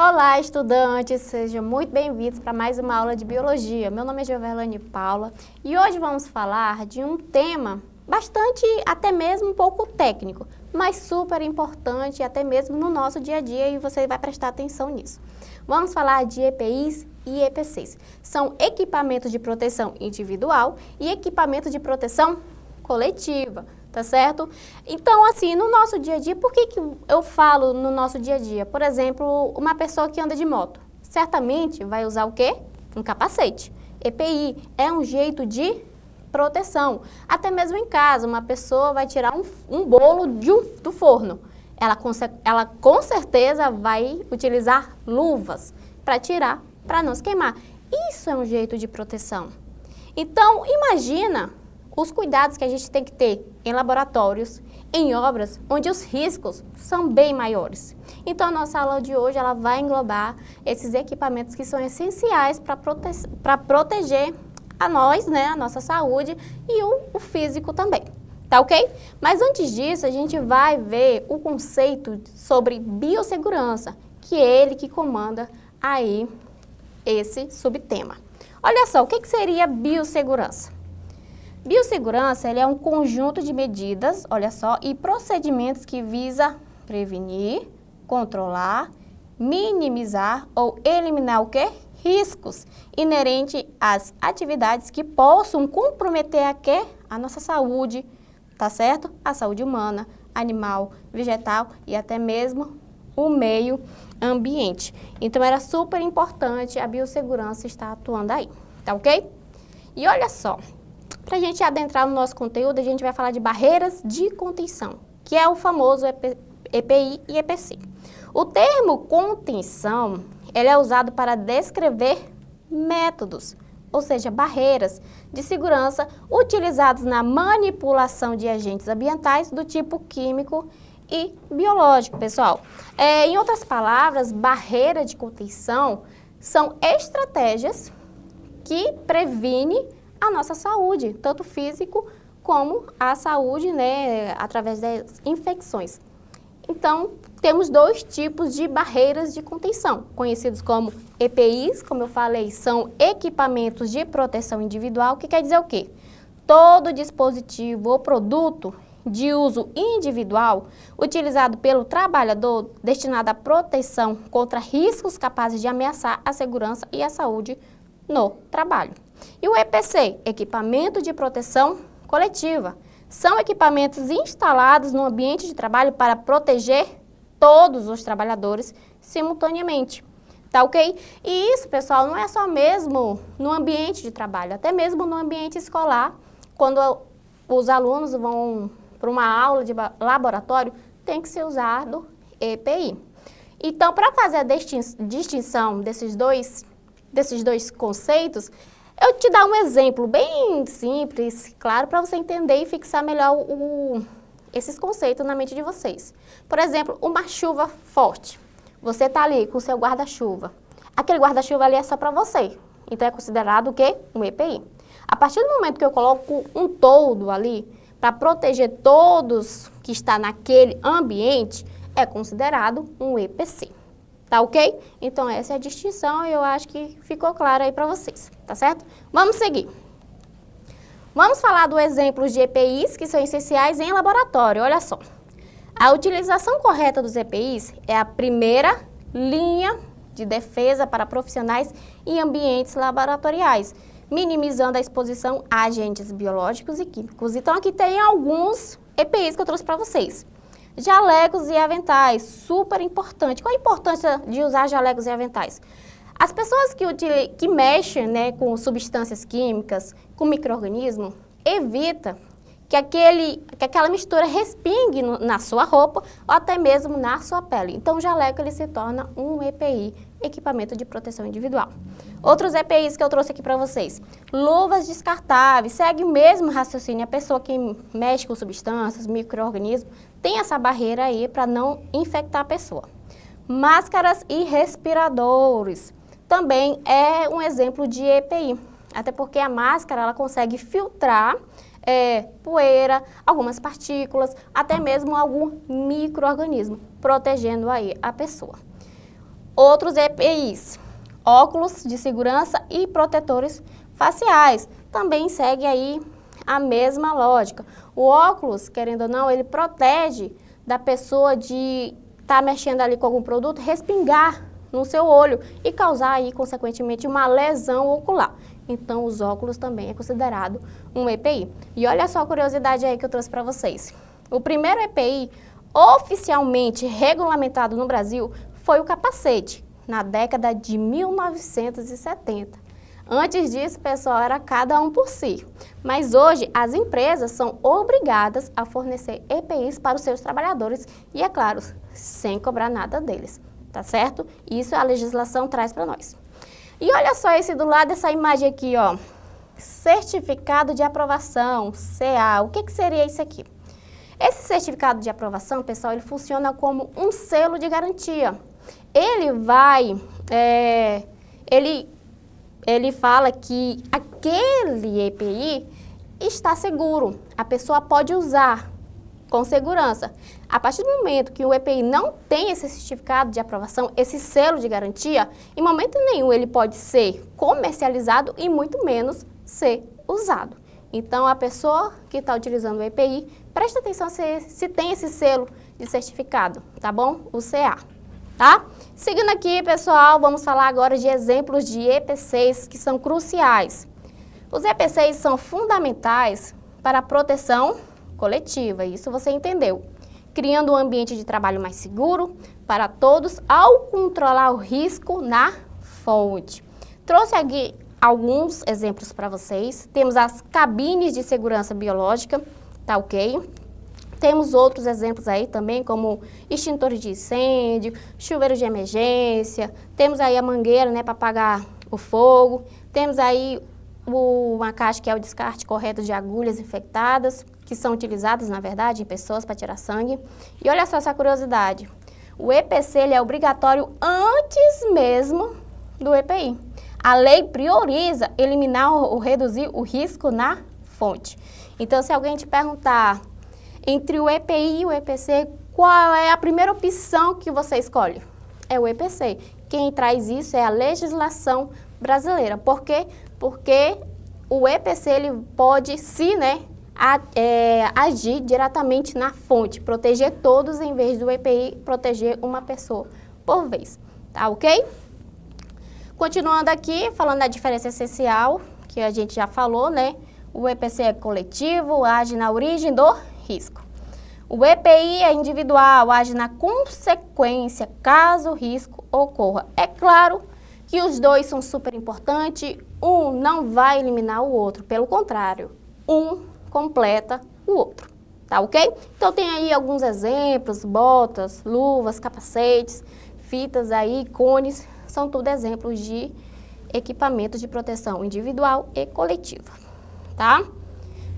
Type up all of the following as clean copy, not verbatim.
Olá, estudantes! Sejam muito bem-vindos para mais uma aula de Biologia. Meu nome é Gioverlane Paula e hoje vamos falar de um tema bastante, até mesmo um pouco técnico, mas super importante até mesmo no nosso dia a dia e você vai prestar atenção nisso. Vamos falar de EPIs e EPCs. São equipamentos de proteção individual e equipamentos de proteção coletiva. Tá certo? Então, assim, no nosso dia a dia, por que eu falo no nosso dia a dia? Por exemplo, uma pessoa que anda de moto, certamente vai usar o quê? Um capacete. EPI é um jeito de proteção. Até mesmo em casa, uma pessoa vai tirar um bolo do forno. Ela com certeza vai utilizar luvas para tirar, para não se queimar. Isso é um jeito de proteção. Então, imagina os cuidados que a gente tem que ter em laboratórios, em obras, onde os riscos são bem maiores. Então, a nossa aula de hoje ela vai englobar esses equipamentos que são essenciais para proteger a nós, né, a nossa saúde e o físico também. Tá ok? Mas antes disso, a gente vai ver o conceito sobre biossegurança, que é ele que comanda aí esse subtema. Olha só, o que seria biossegurança? Biossegurança é um conjunto de medidas, olha só, e procedimentos que visa prevenir, controlar, minimizar ou eliminar o quê? Riscos inerentes às atividades que possam comprometer a quê? A nossa saúde, tá certo? A saúde humana, animal, vegetal e até mesmo o meio ambiente. Então, era super importante a biossegurança estar atuando aí, tá ok? E olha só. Para a gente adentrar no nosso conteúdo, a gente vai falar de barreiras de contenção, que é o famoso EPI e EPC. O termo contenção, ele é usado para descrever métodos, ou seja, barreiras de segurança utilizados na manipulação de agentes ambientais do tipo químico e biológico, pessoal. Em outras palavras, barreira de contenção são estratégias que previnem a nossa saúde, tanto físico como a saúde, né, através das infecções. Então, temos dois tipos de barreiras de contenção, conhecidos como EPIs, como eu falei, são equipamentos de proteção individual, que quer dizer o quê? Todo dispositivo ou produto de uso individual utilizado pelo trabalhador destinado à proteção contra riscos capazes de ameaçar a segurança e a saúde no trabalho. E o EPC, equipamento de proteção coletiva, são equipamentos instalados no ambiente de trabalho para proteger todos os trabalhadores simultaneamente, tá ok? E isso, pessoal, não é só mesmo no ambiente de trabalho, até mesmo no ambiente escolar, quando os alunos vão para uma aula de laboratório, tem que ser usado EPI. Então, para fazer a distinção desses dois conceitos, eu te dar um exemplo bem simples, claro, para você entender e fixar melhor esses conceitos na mente de vocês. Por exemplo, uma chuva forte. Você está ali com o seu guarda-chuva. Aquele guarda-chuva ali é só para você. Então, é considerado o quê? Um EPI. A partir do momento que eu coloco um toldo ali, para proteger todos que estão naquele ambiente, é considerado um EPC. Tá ok? Então, essa é a distinção e eu acho que ficou claro aí para vocês, tá certo? Vamos seguir. Vamos falar do exemplo de EPIs que são essenciais em laboratório, olha só. A utilização correta dos EPIs é a primeira linha de defesa para profissionais em ambientes laboratoriais, minimizando a exposição a agentes biológicos e químicos. Então, aqui tem alguns EPIs que eu trouxe para vocês. Jalecos e aventais, super importante. Qual a importância de usar jalecos e aventais? As pessoas que mexem, né, com substâncias químicas, com micro-organismos, evita que aquela mistura respingue na sua roupa ou até mesmo na sua pele. Então, o jaleco ele se torna um EPI, equipamento de proteção individual. Outros EPIs que eu trouxe aqui para vocês. Luvas descartáveis, segue o mesmo raciocínio. A pessoa que mexe com substâncias, micro-organismos, tem essa barreira aí para não infectar a pessoa. Máscaras e respiradores também é um exemplo de EPI. Até porque a máscara ela consegue filtrar poeira, algumas partículas, até mesmo algum micro-organismo, protegendo aí a pessoa. Outros EPIs, óculos de segurança e protetores faciais, também segue aí a mesma lógica. O óculos, querendo ou não, ele protege da pessoa de estar mexendo ali com algum produto, respingar no seu olho e causar aí, consequentemente, uma lesão ocular. Então, os óculos também é considerado um EPI. E olha só a curiosidade aí que eu trouxe para vocês. O primeiro EPI oficialmente regulamentado no Brasil foi o capacete, na década de 1970. Antes disso, pessoal, era cada um por si. Mas hoje, as empresas são obrigadas a fornecer EPIs para os seus trabalhadores e, é claro, sem cobrar nada deles, tá certo? Isso a legislação traz para nós. E olha só esse do lado dessa imagem aqui, ó. Certificado de aprovação, CA. O que seria isso aqui? Esse certificado de aprovação, pessoal, ele funciona como um selo de garantia. Ele vai, ele fala que aquele EPI está seguro, a pessoa pode usar com segurança. A partir do momento que o EPI não tem esse certificado de aprovação, esse selo de garantia, em momento nenhum ele pode ser comercializado e muito menos ser usado. Então, a pessoa que está utilizando o EPI, presta atenção se tem esse selo de certificado, tá bom? O CA, tá? Seguindo aqui, pessoal, vamos falar agora de exemplos de EPCs que são cruciais. Os EPCs são fundamentais para a proteção coletiva, isso você entendeu. Criando um ambiente de trabalho mais seguro para todos ao controlar o risco na fonte. Trouxe aqui alguns exemplos para vocês. Temos as cabines de segurança biológica, tá ok? Temos outros exemplos aí também, como extintores de incêndio, chuveiro de emergência, temos aí a mangueira, né, para apagar o fogo, temos aí uma caixa que é o descarte correto de agulhas infectadas, que são utilizadas, na verdade, em pessoas para tirar sangue. E olha só essa curiosidade, o EPC ele é obrigatório antes mesmo do EPI. A lei prioriza eliminar ou reduzir o risco na fonte. Então, se alguém te perguntar entre o EPI e o EPC, qual é a primeira opção que você escolhe? É o EPC. Quem traz isso é a legislação brasileira. Por quê? Porque o EPC ele pode, sim, né, agir diretamente na fonte, proteger todos em vez do EPI proteger uma pessoa por vez. Tá ok? Continuando aqui, falando da diferença essencial, que a gente já falou, né? O EPC é coletivo, age na origem do risco. O EPI é individual, age na consequência, caso o risco ocorra. É claro que os dois são super importantes, um não vai eliminar o outro, pelo contrário, um completa o outro, tá ok? Então tem aí alguns exemplos, botas, luvas, capacetes, fitas aí, cones, são tudo exemplos de equipamentos de proteção individual e coletiva, tá?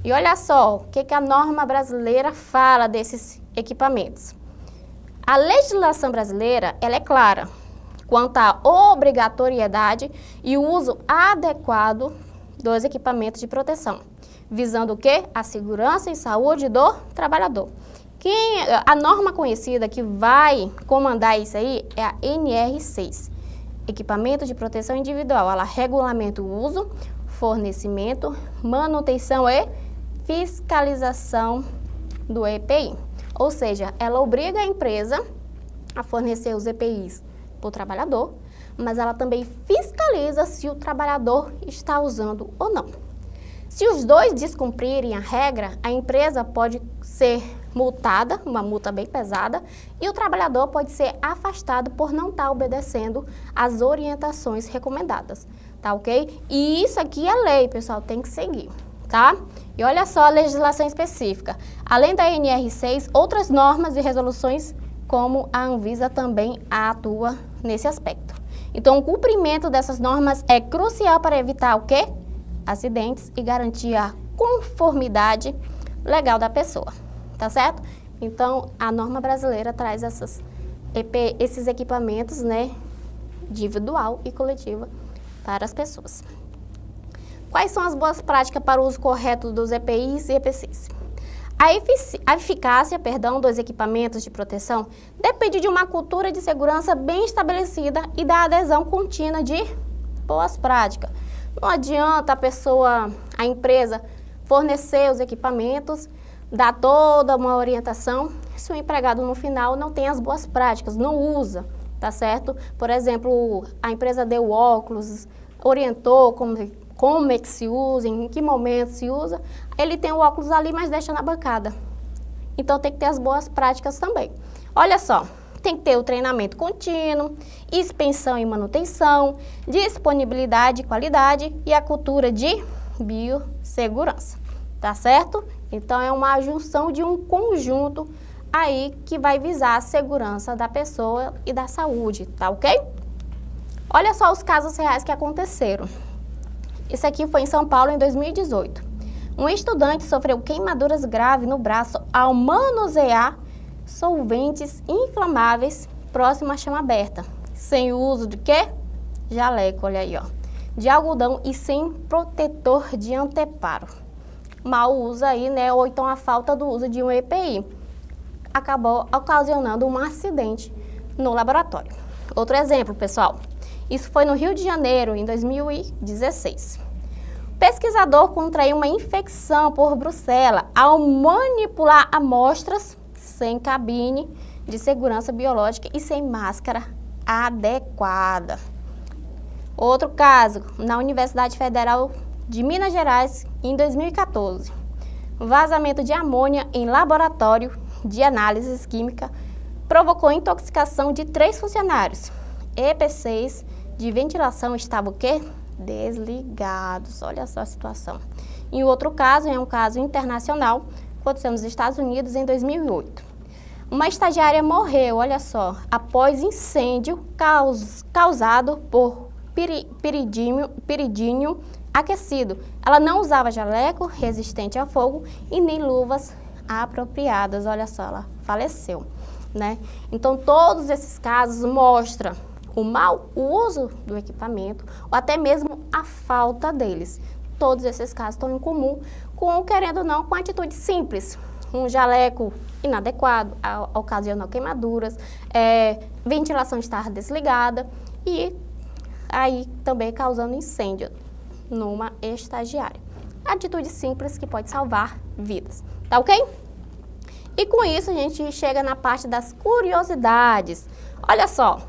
E olha só, o que a norma brasileira fala desses equipamentos. A legislação brasileira, ela é clara quanto à obrigatoriedade e o uso adequado dos equipamentos de proteção, visando o quê? A segurança e saúde do trabalhador. A norma conhecida que vai comandar isso aí é a NR6, Equipamento de Proteção Individual. Ela regulamenta o uso, fornecimento, manutenção e fiscalização do EPI. Ou seja, ela obriga a empresa a fornecer os EPIs para o trabalhador, mas ela também fiscaliza se o trabalhador está usando ou não. Se os dois descumprirem a regra, a empresa pode ser multada, uma multa bem pesada, e o trabalhador pode ser afastado por não estar obedecendo às orientações recomendadas, tá ok? E isso aqui é lei, pessoal, tem que seguir, tá? E olha só a legislação específica. Além da NR6, outras normas e resoluções, como a Anvisa também atua nesse aspecto. Então, o cumprimento dessas normas é crucial para evitar o quê? Acidentes e garantir a conformidade legal da pessoa, tá certo? Então, a norma brasileira traz esses equipamentos, né, individual e coletiva para as pessoas. Quais são as boas práticas para o uso correto dos EPIs e EPCs? A eficácia, dos equipamentos de proteção depende de uma cultura de segurança bem estabelecida e da adesão contínua de boas práticas. Não adianta a empresa fornecer os equipamentos, dar toda uma orientação, se o empregado no final não tem as boas práticas, não usa, tá certo? Por exemplo, a empresa deu óculos, orientou como é que se usa, em que momento se usa, ele tem o óculos ali, mas deixa na bancada. Então tem que ter as boas práticas também. Olha só, tem que ter o treinamento contínuo, expensão e manutenção, disponibilidade e qualidade e a cultura de biossegurança, tá certo? Então é uma junção de um conjunto aí que vai visar a segurança da pessoa e da saúde, tá ok? Olha só os casos reais que aconteceram. Esse aqui foi em São Paulo em 2018. Um estudante sofreu queimaduras graves no braço ao manusear solventes inflamáveis próximo à chama aberta, sem o uso de quê? Jaleco, olha aí, ó, de algodão e sem protetor de anteparo. Mau uso aí, né, ou então a falta do uso de um EPI. Acabou ocasionando um acidente no laboratório. Outro exemplo, pessoal. Isso foi no Rio de Janeiro, em 2016. O pesquisador contraiu uma infecção por brucela ao manipular amostras sem cabine de segurança biológica e sem máscara adequada. Outro caso, na Universidade Federal de Minas Gerais, em 2014. Vazamento de amônia em laboratório de análises química provocou intoxicação de 3 funcionários. EP6 de ventilação estavam o quê? Desligados. Olha só a situação. E o outro caso é um caso internacional, aconteceu nos Estados Unidos em 2008. Uma estagiária morreu, olha só, após incêndio causado por piridínio aquecido. Ela não usava jaleco resistente a fogo e nem luvas apropriadas. Olha só, ela faleceu, né? Então, todos esses casos mostram o mau uso do equipamento ou até mesmo a falta deles. Todos esses casos estão em comum com, querendo ou não, com atitudes simples. Um jaleco inadequado, ocasional queimaduras, ventilação estar desligada e aí também causando incêndio numa estagiária. Atitude simples que pode salvar vidas, tá ok? E com isso a gente chega na parte das curiosidades. Olha só,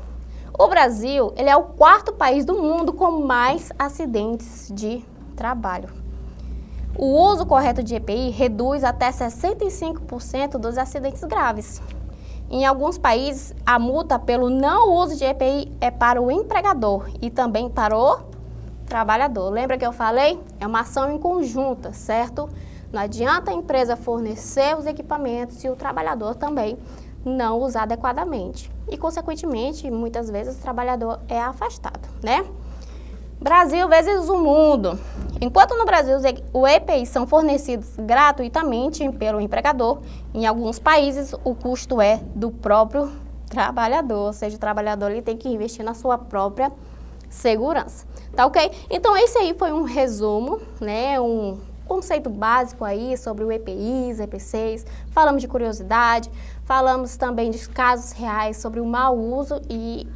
o Brasil, ele é o 4º país do mundo com mais acidentes de trabalho. O uso correto de EPI reduz até 65% dos acidentes graves. Em alguns países, a multa pelo não uso de EPI é para o empregador e também para o trabalhador. Lembra que eu falei? É uma ação em conjunta, certo? Não adianta a empresa fornecer os equipamentos e o trabalhador também não usar adequadamente. E, consequentemente, muitas vezes o trabalhador é afastado, né? Brasil vezes o mundo. Enquanto no Brasil os EPIs são fornecidos gratuitamente pelo empregador, em alguns países o custo é do próprio trabalhador, ou seja, o trabalhador ele tem que investir na sua própria segurança, tá ok? Então esse aí foi um resumo, né, um conceito básico aí sobre o EPIs, EP6, falamos de curiosidade, falamos também de casos reais sobre o mau uso e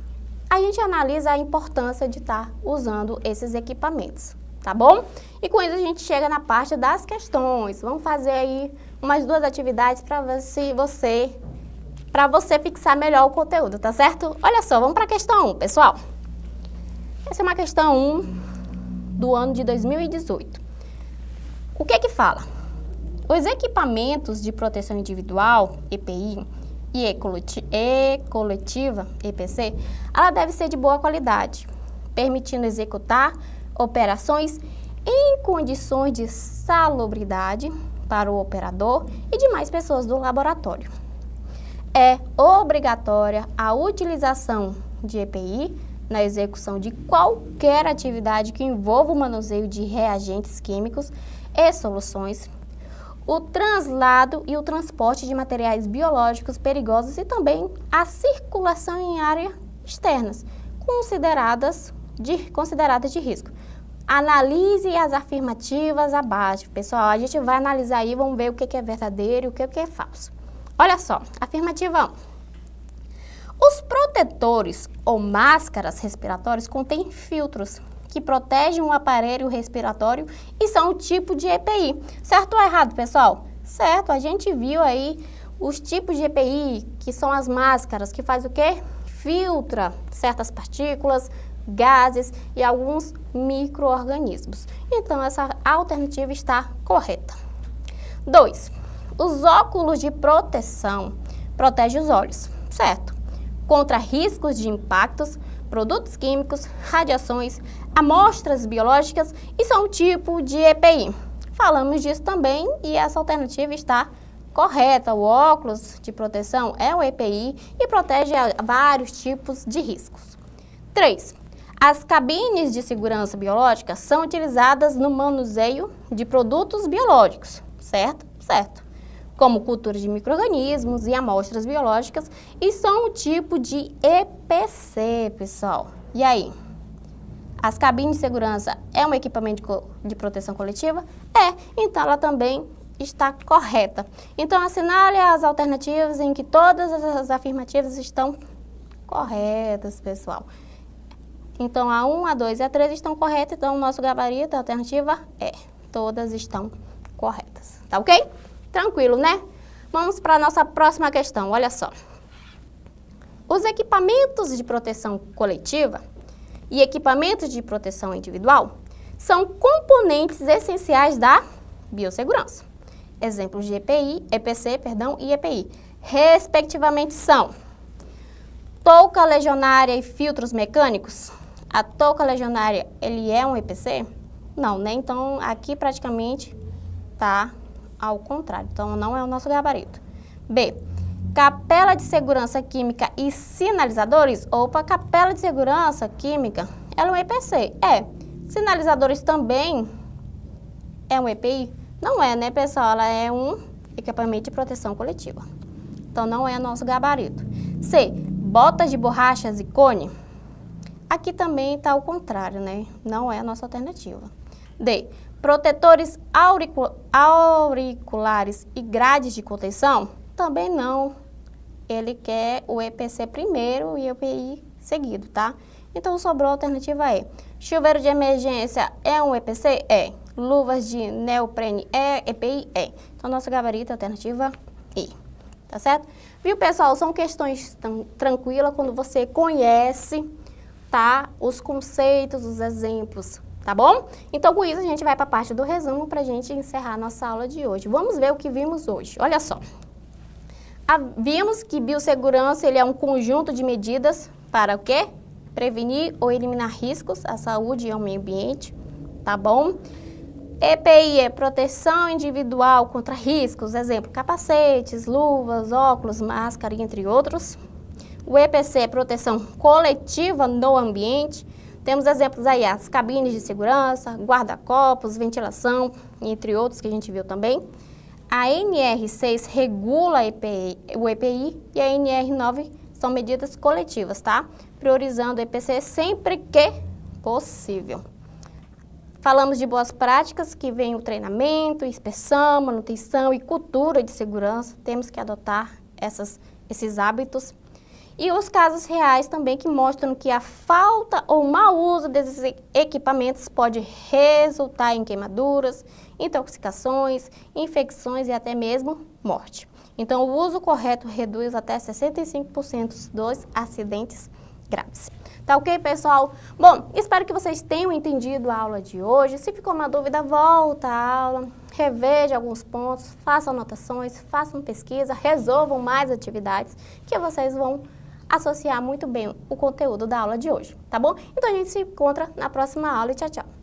a gente analisa a importância de estar usando esses equipamentos, tá bom? E com isso a gente chega na parte das questões. Vamos fazer aí umas 2 atividades para você fixar melhor o conteúdo, tá certo? Olha só, vamos para a questão 1, pessoal. Essa é uma questão 1 do ano de 2018. O que que fala? Os equipamentos de proteção individual, EPI, e E-coletiva, EPC, ela deve ser de boa qualidade, permitindo executar operações em condições de salubridade para o operador e demais pessoas do laboratório. É obrigatória a utilização de EPI na execução de qualquer atividade que envolva o manuseio de reagentes químicos e soluções, o translado e o transporte de materiais biológicos perigosos e também a circulação em áreas externas, consideradas de risco. Analise as afirmativas abaixo. Pessoal, a gente vai analisar aí, vamos ver o que é verdadeiro e o que é falso. Olha só, afirmativa 1. Os protetores ou máscaras respiratórias contêm filtros que protegem o aparelho respiratório e são o tipo de EPI. Certo ou errado, pessoal? Certo, a gente viu aí os tipos de EPI, que são as máscaras, que faz o quê? Filtra certas partículas, gases e alguns micro-organismos. Então, essa alternativa está correta. 2. Os óculos de proteção protegem os olhos, certo? Contra riscos de impactos, produtos químicos, radiações, amostras biológicas e são um tipo de EPI. Falamos disso também e essa alternativa está correta. O óculos de proteção é um EPI e protege vários tipos de riscos. 3. As cabines de segurança biológica são utilizadas no manuseio de produtos biológicos, certo? Certo. Como cultura de micro-organismos e amostras biológicas, e são um tipo de EPC, pessoal. E aí? As cabines de segurança é um equipamento de proteção coletiva? É, então ela também está correta. Então, assinale as alternativas em que todas as afirmativas estão corretas, pessoal. Então, a 1, a 2 e a 3 estão corretas, então o nosso gabarito, a alternativa é. Todas estão corretas, tá ok? Tranquilo, né? Vamos para a nossa próxima questão, olha só. Os equipamentos de proteção coletiva e equipamentos de proteção individual são componentes essenciais da biossegurança. Exemplos de EPC e EPI, respectivamente são touca legionária e filtros mecânicos. A touca legionária, ele é um EPC? Não, né? Então, aqui praticamente tá ao contrário. Então, não é o nosso gabarito. B. Capela de segurança química e sinalizadores. Opa, capela de segurança química, ela é um EPC. É. Sinalizadores também é um EPI? Não é, né, pessoal? Ela é um equipamento de proteção coletiva. Então, não é nosso gabarito. C. Botas de borrachas e cone. Aqui também está ao contrário, né? Não é a nossa alternativa. D. Protetores auriculares e grades de contenção. Também não. Ele quer o EPC primeiro e o EPI seguido, tá? Então, sobrou a alternativa E. Chuveiro de emergência é um EPC? É. Luvas de neoprene é EPI? É. Então, nosso gabarito, alternativa E. Tá certo? Viu, pessoal? São questões tranquilas quando você conhece, tá? Os conceitos, os exemplos, tá bom? Então, com isso, a gente vai para a parte do resumo para a gente encerrar a nossa aula de hoje. Vamos ver o que vimos hoje. Olha só. Vimos que biossegurança ele é um conjunto de medidas para o quê? Prevenir ou eliminar riscos à saúde e ao meio ambiente, tá bom? EPI é proteção individual contra riscos, exemplo, capacetes, luvas, óculos, máscara, entre outros. O EPC é proteção coletiva no ambiente. Temos exemplos aí, as cabines de segurança, guarda-copos, ventilação, entre outros que a gente viu também. A NR6 regula o EPI e a NR9 são medidas coletivas, tá? Priorizando o EPC sempre que possível. Falamos de boas práticas, que vem o treinamento, inspeção, manutenção e cultura de segurança. Temos que adotar esses hábitos. E os casos reais também que mostram que a falta ou mau uso desses equipamentos pode resultar em queimaduras, intoxicações, infecções e até mesmo morte. Então, o uso correto reduz até 65% dos acidentes graves. Tá ok, pessoal? Bom, espero que vocês tenham entendido a aula de hoje. Se ficou uma dúvida, volta à aula, reveja alguns pontos, façam anotações, façam pesquisa, resolvam mais atividades que vocês vão associar muito bem o conteúdo da aula de hoje, tá bom? Então, a gente se encontra na próxima aula e tchau, tchau!